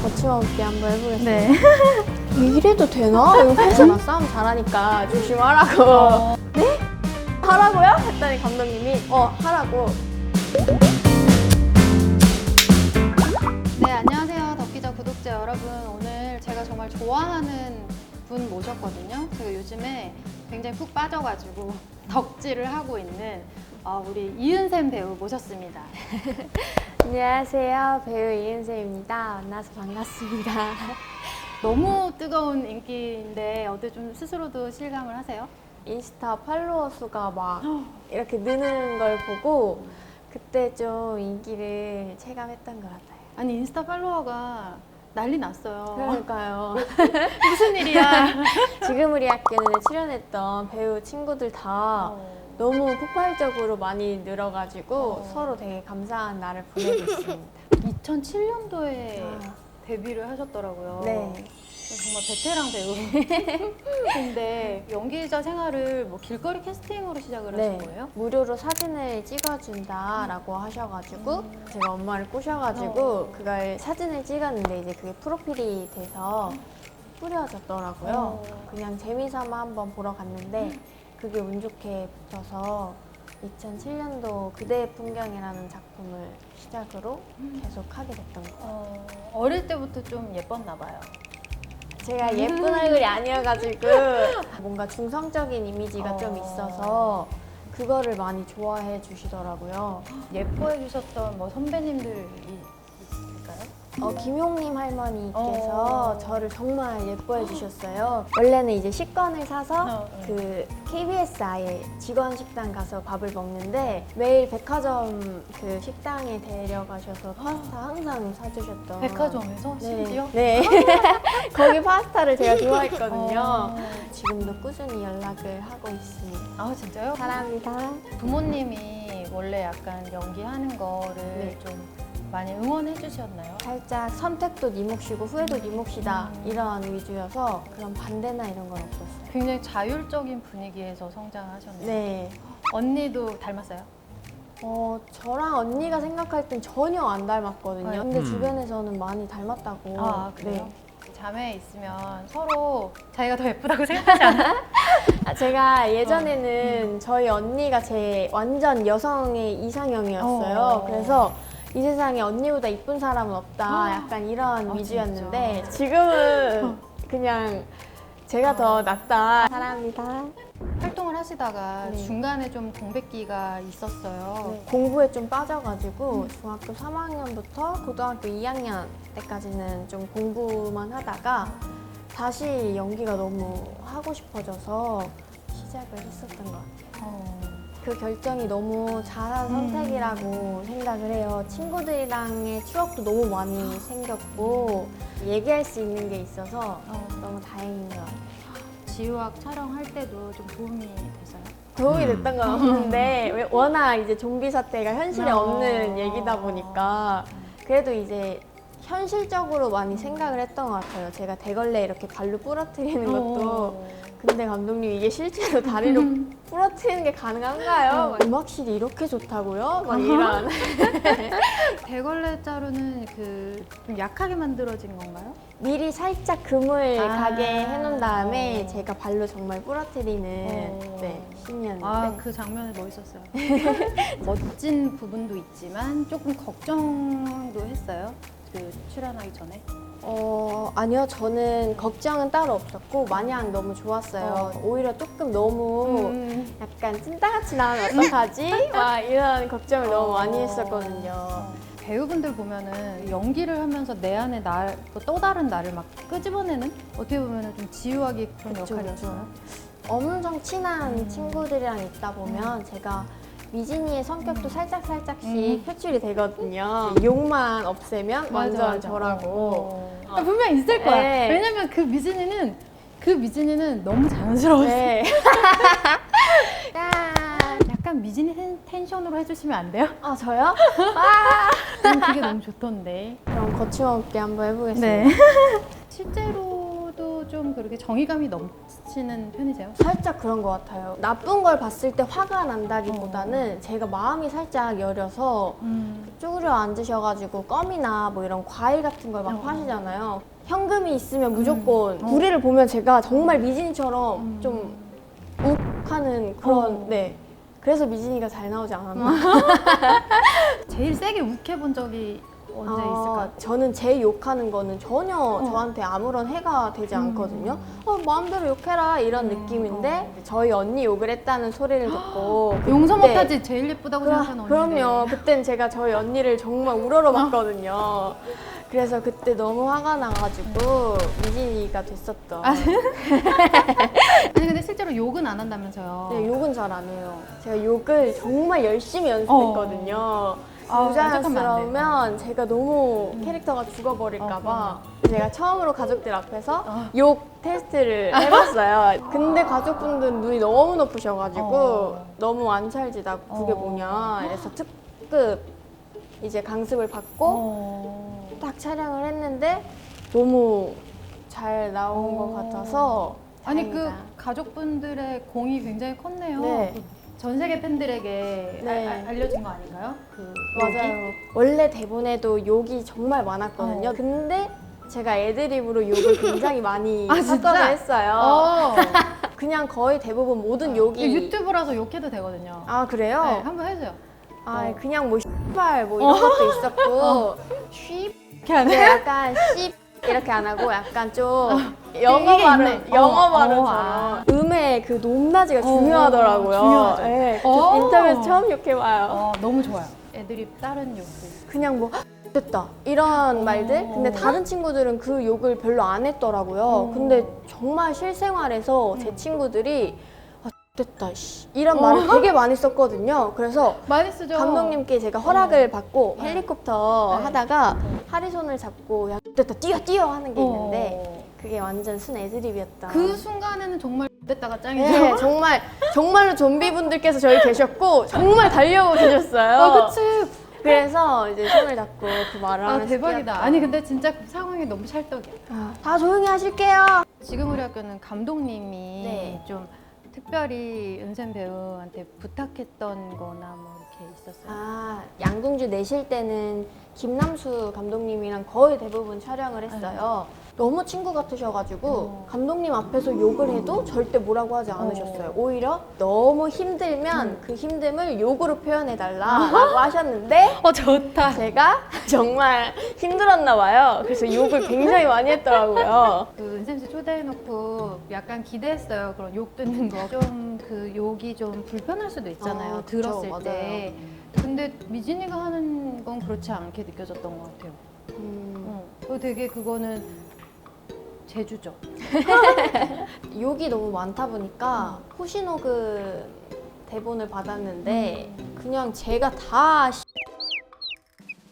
거침없게 한번 해보겠습니다. 네. 이래도 되나? 이거 사실 나 싸움 잘하니까 조심하라고. 네? 하라고요? 했더니 감독님이 하라고. 네, 안녕하세요. 덕기자 구독자 여러분. 오늘 제가 정말 좋아하는 분 모셨거든요. 제가 요즘에 굉장히 푹 빠져가지고 덕질을 하고 있는 우리 이은샘 배우 모셨습니다. 안녕하세요. 배우 이은세입니다. 만나서 반갑습니다. 너무 뜨거운 인기인데 어때 좀 스스로도 실감을 하세요? 인스타 팔로워 수가 막 이렇게 느는 걸 보고 그때 좀 인기를 체감했던 것 같아요. 아니 인스타 팔로워가 난리 났어요. 그러니까요. 무슨 일이야? 지금 우리 학교에 출연했던 배우 친구들 다 너무 폭발적으로 많이 늘어가지고 서로 되게 감사한 날을 보내고 있습니다. 2007년도에 데뷔를 하셨더라고요. 네. 정말 베테랑 배우인데 연기자 생활을 뭐 길거리 캐스팅으로 시작을 하신 거예요? 무료로 사진을 찍어준다라고 하셔가지고 제가 엄마를 꼬셔가지고 그걸 사진을 찍었는데 이제 그게 프로필이 돼서 뿌려졌더라고요. 그냥 재미삼아 한번 보러 갔는데 그게 운 좋게 붙어서 2007년도 그대의 풍경이라는 작품을 시작으로 계속 하게 됐던 거예요. 어릴 때부터 좀 예뻤나 봐요. 제가 예쁜 얼굴이 아니어가지고 뭔가 중성적인 이미지가 좀 있어서 그거를 많이 좋아해 주시더라고요. 예뻐해 주셨던 뭐 선배님들이 있을까요? 김용림 할머니께서 저를 정말 예뻐해 주셨어요. 원래는 이제 식권을 사서 그 KBS 아예 직원 식당 가서 밥을 먹는데 매일 백화점 그 식당에 데려가셔서 파스타 항상 사주셨던. 백화점에서? 심지어? 네. 거기 파스타를 제가 좋아했거든요. 지금도 꾸준히 연락을 하고 있습니다. 아 진짜요? 사랑합니다. 부모님이 원래 약간 연기하는 거를 좀 많이 응원해 주셨나요? 살짝 선택도 네 몫이고 후회도 네 몫이다 이런 위주여서 그런 반대나 이런 건 없었어요. 굉장히 자율적인 분위기에서 성장하셨네요. 네. 언니도 닮았어요? 저랑 언니가 생각할 땐 전혀 안 닮았거든요. 근데 주변에서는 많이 닮았다고. 아 그래요? 네. 자매 있으면 서로 자기가 더 예쁘다고 생각하지 않아요? 제가 예전에는 저희 언니가 제 완전 여성의 이상형이었어요. 그래서 이 세상에 언니보다 이쁜 사람은 없다 약간 이런 위주였는데 진짜? 지금은 그냥 제가 더 낫다. 사랑합니다. 활동을 하시다가 네. 중간에 좀 공백기가 있었어요. 공부에 좀 빠져가지고 중학교 3학년부터 고등학교 2학년 때까지는 좀 공부만 하다가 다시 연기가 너무 하고 싶어져서 시작을 했었던 것 같아요. 그 결정이 너무 잘한 선택이라고 생각을 해요. 친구들이랑의 추억도 너무 많이 생겼고 얘기할 수 있는 게 있어서 너무 다행인 것 같아요. 지우학 촬영할 때도 좀 도움이 됐어요? 도움이 됐던 건 없는데 워낙 이제 좀비 사태가 현실에 없는 얘기다 보니까 그래도 이제 현실적으로 많이 생각을 했던 것 같아요. 제가 대걸레 이렇게 발로 부러뜨리는 것도 근데 감독님 이게 실제로 다리로 부러뜨리는 게 가능한가요? 음악실이 이렇게 좋다고요? 막 이런. 대걸레 자루는 좀 약하게 만들어진 건가요? 미리 살짝 금을 가게 해놓은 다음에 제가 발로 정말 부러뜨리는 씬이었는데 그 장면이 멋있었어요. 멋진 부분도 있지만 조금 걱정도 했어요. 그 출연하기 전에. 아니요. 저는 걱정은 따로 없었고 마냥 너무 좋았어요. 오히려 조금 너무 약간 찐따같이 나오면 어떡하지? 막 이런 걱정을 너무 많이 했었거든요. 배우분들 보면은 연기를 하면서 내 안에 또 다른 나를 막 끄집어내는 어떻게 보면은 좀 지우하기 그런 역할이었어요. 엄청 친한 친구들이랑 있다 보면 제가 미진이의 성격도 살짝씩 표출이 되거든요. 욕만 없애면 완전 저라고. 분명 있을 거야. 네. 왜냐면 그 미진이는 너무 자연스러웠어요. 네. 약간 미진이 텐션으로 해주시면 안 돼요? 저요? 그게 너무 좋던데. 그럼 거침없게 한번 해보겠습니다. 네. 실제로도 좀 그렇게 정의감이 넘치는 편이세요? 살짝 그런 것 같아요. 나쁜 걸 봤을 때 화가 난다기보다는 제가 마음이 살짝 여려서 쭈그려 앉으셔가지고 껌이나 뭐 이런 과일 같은 걸 막 파시잖아요. 현금이 있으면 무조건 우리를 보면 제가 정말 미진이처럼 좀 욱하는 그런 네. 그래서 미진이가 잘 나오지 않았나? 제일 세게 욱해본 적이 언제 있을까요? 저는 제 욕하는 거는 전혀 저한테 아무런 해가 되지 않거든요. 마음대로 욕해라 이런 느낌인데 저희 언니 욕을 했다는 소리를 듣고 용서 그때 못하지 제일 예쁘다고 생각하는 언니인데. 그럼요. 그땐 제가 저희 언니를 정말 우러러봤거든요. 그래서 그때 너무 화가 나가지고 미진이가 됐었죠. 아니 근데 실제로 욕은 안 한다면서요? 네, 욕은 잘 안 해요. 제가 욕을 정말 열심히 연습했거든요. 부자연스러우면 제가 너무 캐릭터가 죽어버릴까봐 제가 처음으로 가족들 앞에서 욕 테스트를 해봤어요. 근데 가족분들은 눈이 너무 높으셔가지고 너무 안 찰지다고 그게 뭐냐 이래서 특급 이제 강습을 받고 딱 촬영을 했는데 너무 잘 나온 것 같아서 아니 그 다행이다. 가족분들의 공이 굉장히 컸네요. 네. 전 세계 팬들에게 네. 알려진 거 아닌가요? 그 맞아요. 원래 대본에도 욕이 정말 많았거든요. 근데 제가 애드립으로 욕을 굉장히 많이 섞어서 했어요. 그냥 거의 대부분 모든 욕이 유튜브라서 욕해도 되거든요. 아 그래요? 네, 한번 해주세요. 그냥 뭐 씨발 뭐 이런 것도 있었고 이렇게 근데 약간 씨 이렇게 안 하고 약간 좀 영어 발음, 영어 발음처럼 음의 그 높낮이가 중요하더라고요. 중요하죠. 네, 저 인터뷰에서 처음 욕해봐요. 너무 좋아요. 애드립 다른 욕들. 그냥 뭐 됐다 이런 말들. 근데 다른 친구들은 그 욕을 별로 안 했더라고요. 근데 정말 실생활에서 제 친구들이 됐다 씨 이런 말을 되게 많이 썼거든요. 그래서 많이 쓰죠. 감독님께 제가 허락을 받고 헬리콥터 하다가 하리 손을 잡고 야 됐다 뛰어 하는 게 있는데 그게 완전 순 애드립이었다. 그 순간에는 정말 됐다가 짱이죠. 네, 정말로 좀비분들께서 저기 계셨고 정말 달려오고 계셨어요. 그치. 그래서 이제 손을 잡고 그 말을 하면서 대박이다. 뛰었다. 아니 근데 진짜 그 상황이 너무 찰떡이야. 다 조용히 하실게요. 지금 우리 학교는 감독님이 네. 좀 특별히 은샘 배우한테 부탁했던 거나 뭐 이렇게 있었어요? 양궁주 내실 때는 김남수 감독님이랑 거의 대부분 촬영을 했어요. 너무 친구 같으셔가지고 감독님 앞에서 욕을 해도 절대 뭐라고 하지 않으셨어요. 오히려 너무 힘들면 그 힘듦을 욕으로 표현해달라고 하셨는데 좋다. 제가 정말 힘들었나 봐요. 그래서 욕을 굉장히 많이 했더라고요. 그 은샘 씨 초대해놓고 약간 기대했어요. 그런 욕 듣는 거. 좀 그 욕이 좀 불편할 수도 있잖아요. 그쵸, 들었을 맞아요. 때. 근데 미진이가 하는 건 그렇지 않게 느껴졌던 것 같아요. 되게 그거는 제주죠. 욕이 너무 많다 보니까 후시노그 대본을 받았는데 그냥 제가 다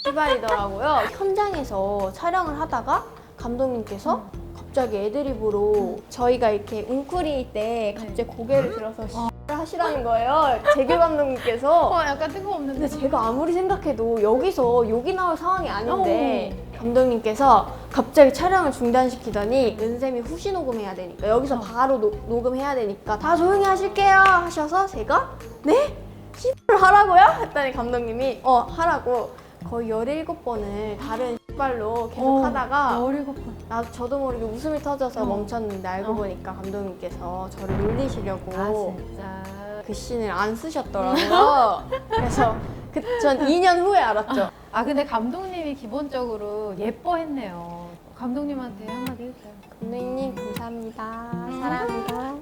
씨발이더라고요. 현장에서 촬영을 하다가 감독님께서 갑자기 애드립으로 저희가 이렇게 웅크릴 때 갑자기 고개를 들어서 하시라는 거예요. 재규 감독님께서. 약간 뜬금없는데. 근데 제가 아무리 생각해도 여기서 욕이 나올 상황이 아닌데 감독님께서 갑자기 촬영을 중단시키더니 은샘이 후시 녹음해야 되니까 여기서 바로 녹음해야 되니까 다 조용히 하실게요 하셔서 제가 네? 씨발 하라고요? 했더니 감독님이 하라고 거의 17번을 다른 씨발로 계속 하다가 17번. 저도 모르게 웃음이 터져서 멈췄는데 알고 보니까 감독님께서 저를 놀리시려고 진짜. 그 씬을 안 쓰셨더라고요. 그래서 전 2년 후에 알았죠. 근데 감독님이 기본적으로 예뻐했네요. 감독님한테 한마디 해주세요. 감독님 감사합니다. 사랑합니다.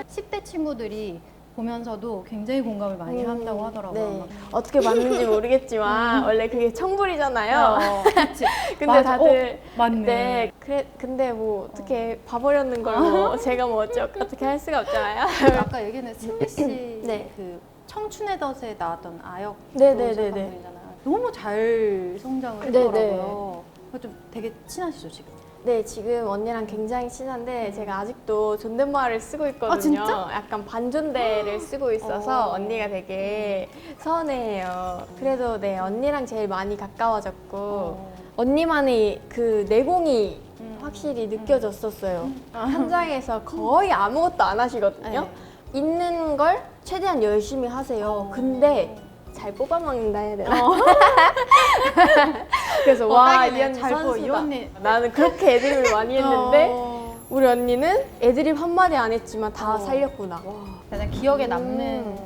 10대 친구들이 보면서도 굉장히 공감을 많이 한다고 하더라고요. 네. 어떻게 맞는지 모르겠지만 원래 그게 청불이잖아요. 그치. 근데 맞아. 다들 맞네. 네, 근데 뭐 어떻게 봐버렸는 걸 뭐 제가 뭐 어떻게 할 수가 없잖아요. 아까 얘기는 슬비 씨 네. 그 청춘의 덫에 나왔던 아역 네네네네. 감독이잖아요. 너무 잘 성장을 네네. 했더라고요. 좀 되게 친하시죠 지금? 네, 지금 언니랑 굉장히 친한데 제가 아직도 존댓말을 쓰고 있거든요. 진짜? 약간 반존대를 쓰고 있어서 언니가 되게 서운해해요. 그래도 네, 언니랑 제일 많이 가까워졌고 언니만의 그 내공이 확실히 느껴졌었어요. 현장에서 거의 아무것도 안 하시거든요. 네. 있는 걸 최대한 열심히 하세요. 근데 잘 뽑아먹는다 해야 되나? 그래서 와, 이 언니 잘 보여, 이 선수다. 언니. 나는 그렇게 애드립을 많이 했는데 우리 언니는 애드립 한마디 안 했지만 다 살렸구나. 가장 기억에 남는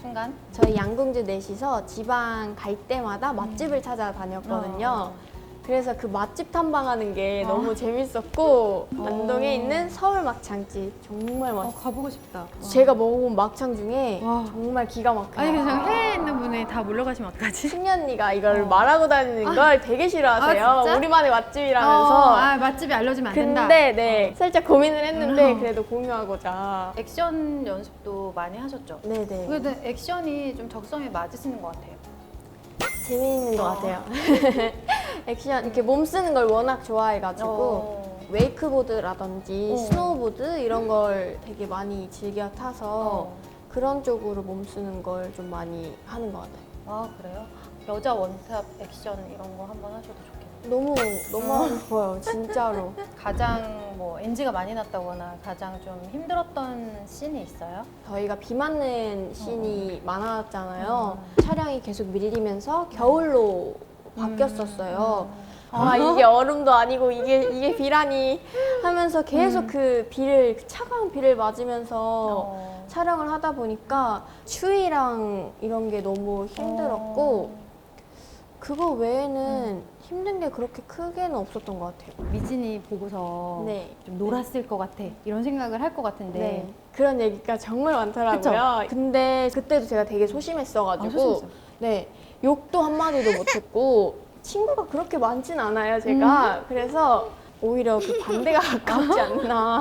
순간? 저희 양궁즈 넷이서 지방 갈 때마다 맛집을 찾아다녔거든요. 그래서 그 맛집 탐방하는 게 너무 재밌었고 안동에 있는 서울 막창집 정말 맛있어요. 가보고 싶다. 제가 먹어본 막창 중에 와. 정말 기가 막혀요. 아니 그냥 해외에 있는 분이 다 몰려가시면 어떡하지? 승리 언니가 이걸 말하고 다니는 걸 되게 싫어하세요. 아, 진짜? 우리만의 맛집이라면서. 맛집이 알려지면 안 된다. 근데 네 살짝 고민을 했는데 그래도 공유하고자. 액션 연습도 많이 하셨죠? 네네. 그래도 액션이 좀 적성에 맞으시는 것 같아요. 재미있는 것 같아요. 액션 이렇게 몸 쓰는 걸 워낙 좋아해가지고 웨이크보드라든지 스노우보드 이런 걸 되게 많이 즐겨 타서 그런 쪽으로 몸 쓰는 걸 좀 많이 하는 것 같아요. 아 그래요? 여자 원탑 액션 이런 거 한번 하셔도 좋겠네요. 너무 하고 싶어요, 진짜로. 가장 뭐 NG가 많이 났다거나 가장 좀 힘들었던 씬이 있어요? 저희가 비 맞는 씬이 많았잖아요. 촬영이 계속 밀리면서 겨울로 바뀌었었어요. 아 이게 얼음도 아니고 이게 비라니 하면서 계속 그 비를 그 차가운 비를 맞으면서 촬영을 하다 보니까 추위랑 이런 게 너무 힘들었고 그거 외에는 힘든 게 그렇게 크게는 없었던 것 같아요. 미진이 보고서 네. 좀 놀았을 것 같아 이런 생각을 할 것 같은데 네. 그런 얘기가 정말 많더라고요. 근데 그때도 제가 되게 소심했어가지고 소심했어요? 네 욕도 한마디도 못했고 친구가 그렇게 많진 않아요, 제가. 그래서 오히려 그 반대가 가깝지 않나.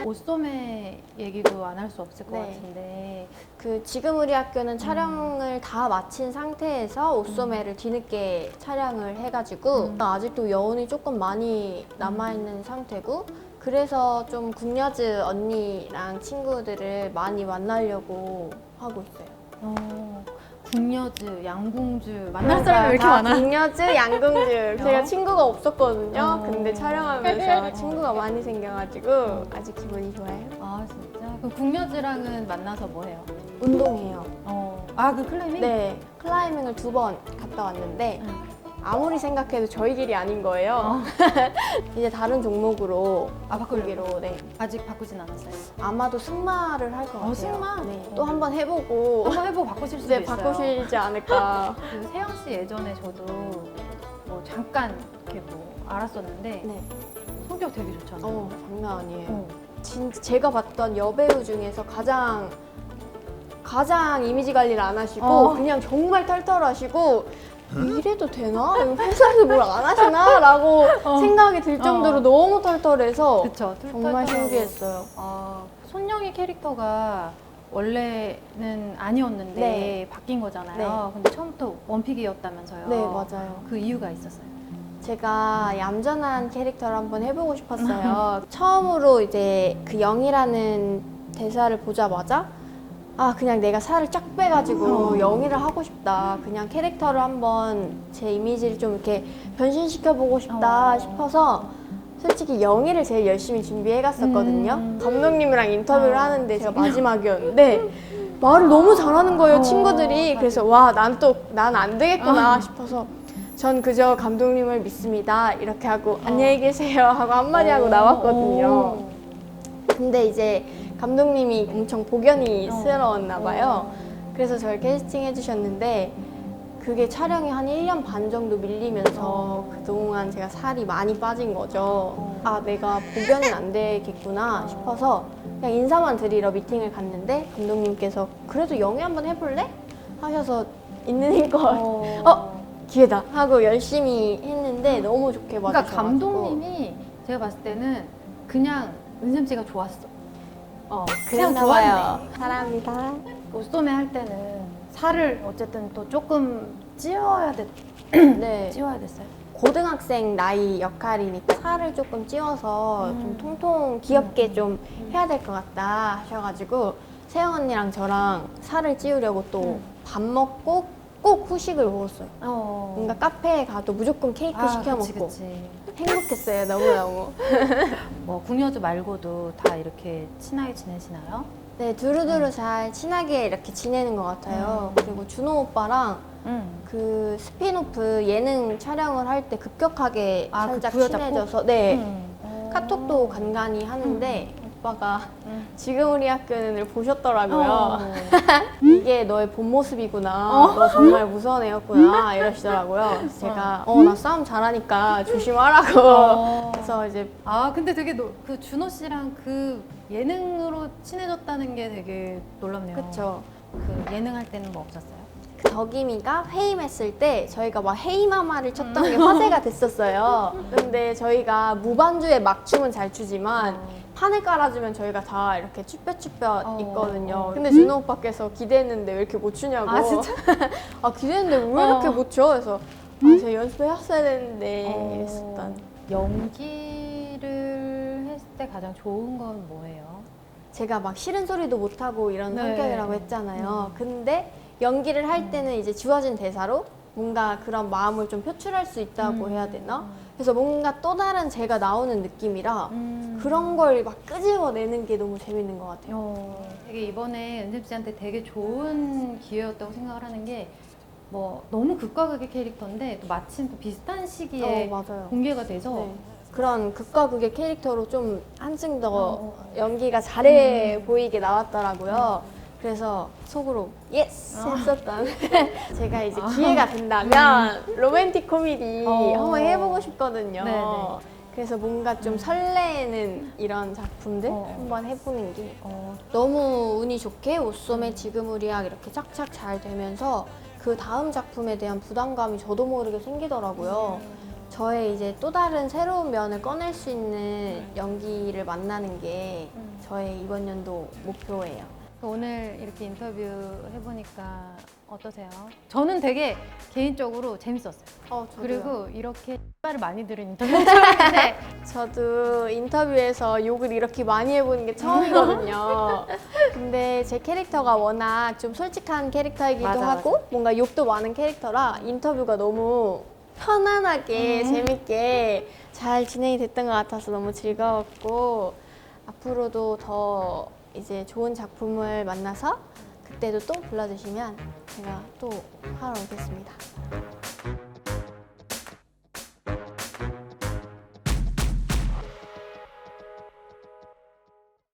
옷소매 얘기도 안 할 수 없을 것 네. 같은데 그 지금 우리 학교는 촬영을 다 마친 상태에서 옷소매를 뒤늦게 촬영을 해가지고 아직도 여운이 조금 많이 남아있는 상태고 그래서 좀 국여즈 언니랑 친구들을 많이 만나려고 하고 있어요. 국여즈, 양궁즈 만날 사람이 왜 이렇게 많아? 국여즈, 양궁즈. 제가 친구가 없었거든요. 근데 촬영하면서 친구가 많이 생겨가지고 아주 기분이 좋아요. 아 진짜? 그럼 국여즈랑은 만나서 뭐 해요? 운동해요. 그 클라이밍? 네, 클라이밍을 2번 갔다 왔는데 아무리 생각해도 저희 길이 아닌 거예요. 이제 다른 종목으로 바꾸기로. 네. 아직 바꾸진 않았어요? 아마도 승마를 할 것 같아요. 승마? 네. 또 한번 해보고 한번 해보고 바꾸실 수도 이제 있어요. 바꾸시지 않을까. 그 세영 씨 예전에 저도 뭐 잠깐 이렇게 뭐 알았었는데 네. 성격 되게 좋잖아요. 장난 아니에요. 진짜 제가 봤던 여배우 중에서 가장 이미지 관리를 안 하시고 그냥 정말 털털하시고 이래도 되나? 회사에서 뭘 안 하시나? 라고 생각이 들 정도로 너무 털털해서 그쵸? 정말 신기했어요. 손영희 캐릭터가 원래는 아니었는데 네. 바뀐 거잖아요. 근데 처음부터 원픽이었다면서요. 네, 맞아요. 그 이유가 있었어요. 제가 얌전한 캐릭터를 한번 해보고 싶었어요. 처음으로 이제 그 영이라는 대사를 보자마자 그냥 내가 살을 쫙 빼가지고 영희를 하고 싶다. 그냥 캐릭터를 한번 제 이미지를 좀 이렇게 변신시켜보고 싶다 싶어서 솔직히 영희를 제일 열심히 준비해갔었거든요. 감독님이랑 인터뷰를 하는데 제가 마지막이었는데 말을 너무 잘하는 거예요, 친구들이. 그래서 난 안 되겠구나 싶어서 전 그저 감독님을 믿습니다. 이렇게 하고 안녕히 계세요 하고 한마디 하고 나왔거든요. 근데 이제 감독님이 엄청 복연이스러웠나 봐요. 그래서 저를 캐스팅 해주셨는데 그게 촬영이 한 1년 반 정도 밀리면서 그동안 제가 살이 많이 빠진 거죠. 내가 복연은 안 되겠구나 싶어서 그냥 인사만 드리러 미팅을 갔는데 감독님께서 그래도 영희 한번 해볼래? 하셔서 있는 힘껏 기회다 하고 열심히 했는데 너무 좋게 봐주셔가지고. 그러니까 감독님이 제가 봤을 때는 그냥 은샘 씨가 좋았어. 그냥 좋아요. 사랑합니다. 옷소매 할 때는 살을 어쨌든 또 조금 네. 찌워야 됐어요. 고등학생 나이 역할이니까 살을 조금 찌워서 좀 통통 귀엽게 좀 해야 될 것 같다 하셔가지고 세영 언니랑 저랑 살을 찌우려고 또 밥 먹고 꼭 후식을 먹었어요. 어. 뭔가 카페에 가도 무조건 케이크 시켜 그치, 먹고 그치. 행복했어요. 너무너무. 뭐 궁여주 말고도 다 이렇게 친하게 지내시나요? 네, 두루두루 잘 친하게 이렇게 지내는 것 같아요. 그리고 준호 오빠랑 그 스피노프 예능 촬영을 할 때 급격하게 아, 그 살짝 부여잡고? 친해져서 네. 어. 카톡도 간간히 하는데 오빠가 지금 우리 학교를 보셨더라고요. 어. 이게 너의 본 모습이구나. 너 정말 무서운 애였구나. 이러시더라고요. 그래서 제가 나 싸움 잘하니까 조심하라고. 어. 그래서 이제 아 근데 되게 그 준호 씨랑 그 예능으로 친해졌다는 게 되게 놀랍네요. 그쵸. 그 예능 할 때는 뭐 없었어요? 그 덕임이가 해임했을 때 저희가 막 해임마마를 쳤던 게 화제가 됐었어요. 근데 저희가 무반주에 막춤은 잘 추지만 판을 깔아주면 저희가 다 이렇게 쭈뼛쭈뼛 있거든요. 근데 준호 오빠께서 기대했는데 왜 이렇게 못 추냐고. 아 진짜? 아 기대했는데 왜 이렇게 못 춰? 그래서 제가 연습했어야 되는데 이랬었던. 연기를 했을 때 가장 좋은 건 뭐예요? 제가 막 싫은 소리도 못하고 이런 네. 성격이라고 했잖아요. 근데 연기를 할 때는 이제 주어진 대사로 뭔가 그런 마음을 좀 표출할 수 있다고 해야 되나? 그래서 뭔가 또 다른 제가 나오는 느낌이라 그런 걸 막 끄집어내는 게 너무 재밌는 것 같아요. 되게 이번에 은섭 씨한테 되게 좋은 기회였다고 생각을 하는 게 뭐 너무 극과 극의 캐릭터인데 또 마침 또 비슷한 시기에 맞아요. 공개가 돼서 네. 그런 극과 극의 캐릭터로 좀 한층 더 연기가 잘해 보이게 나왔더라고요. 그래서 속으로 예스 했었던 제가 이제 기회가 된다면 로맨틱 코미디 한번 해보고 싶거든요. 네네. 그래서 뭔가 좀 설레는 이런 작품들 한번 해보는 게 너무 운이 좋게 옷소매 지금 우리 약 이렇게 착착 잘 되면서 그 다음 작품에 대한 부담감이 저도 모르게 생기더라고요. 저의 이제 또 다른 새로운 면을 꺼낼 수 있는 연기를 만나는 게 저의 이번 연도 목표예요. 오늘 이렇게 인터뷰 해보니까 어떠세요? 저는 되게 개인적으로 재밌었어요. 저도요. 그리고 이렇게 X발을 많이 들은 인터뷰는 처음인데 저도 인터뷰에서 욕을 이렇게 많이 해보는 게 처음이거든요. 근데 제 캐릭터가 워낙 좀 솔직한 캐릭터이기도 맞아, 하고 뭔가 욕도 많은 캐릭터라 인터뷰가 너무 편안하게 재밌게 잘 진행이 됐던 것 같아서 너무 즐거웠고 앞으로도 더 이제 좋은 작품을 만나서 그때도 또 불러주시면 제가 또 하러 오겠습니다.